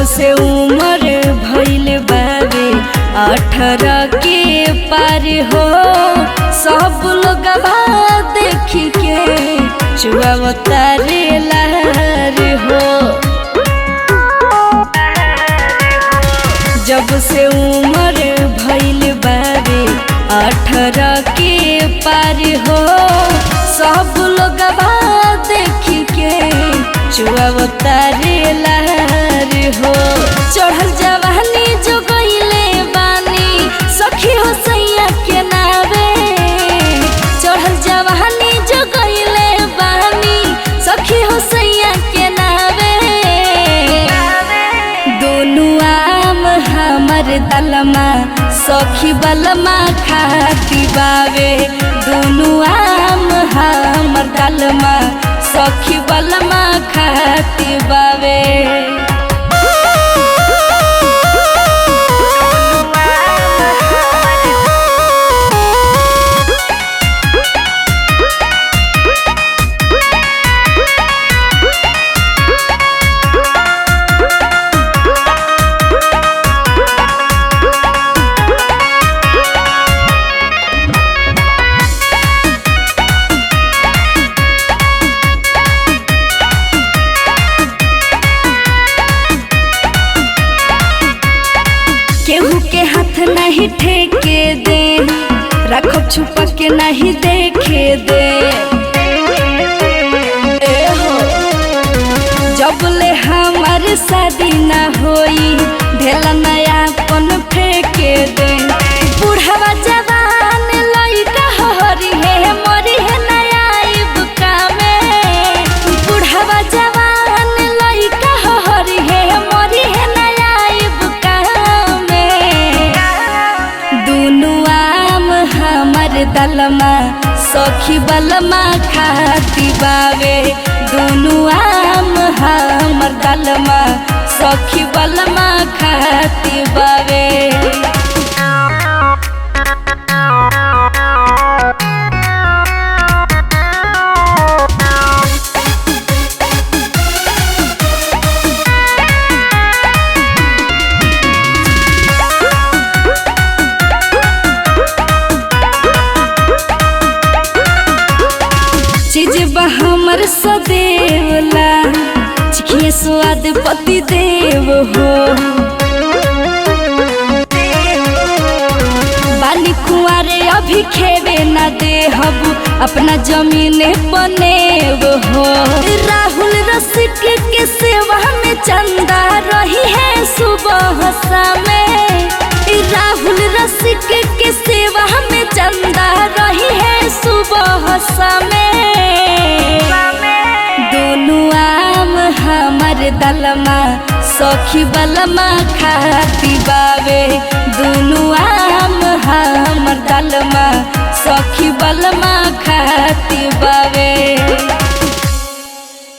से उम्र भइल बावे 18 के पार हो, सब लोग देखी के चुआवता रे लहर हो। जब से उम्र भइल बावे 18 के पार हो, सब लोग देखी के चुआवता रे लहर हो। चढ़ल जवानी जो गइले बानी सखी हो सैया के नावे, चढ़ल जवानी जो गइले बानी सखी हो सैया के नावे। दोनों आम हमर दलमा सखी बलमा खाती बावे, दोनों आम हमर दलमा सखी बलमा खाती बावे। केहू के हाथ नहीं ठेके दे, रखो छुपा के नहीं देखे दे। जब ले हमार शादी ना होई ढेला नयापन फेंके दे। बुढ़ावा जवान लइका हरी है मरी है नया इबका में, बुढ़ावा जवान लइका हरी है मरी है नया इबका में। दोनों आम हमर दलमा सखी बलमा खाती बावे, दोनों आम हमर दलमा सखी बलमा खाती बावे। चीज हमर सदेवला चिखिए स्वाद पति देव हो। बाली कुआरे अभी खेवे न दे हबू अपना जमीन बनेव हो। राहुल रसिक के सेवा में चंदा रही है सुबह शामे, राहुल रसिक के सेवा में चंदा रही है सुबह शामे। दोनों आम हमर दलमा सखी बलमा खाती बावे, दोनों आम हमर दलमा सखी बलमा खाती बावे।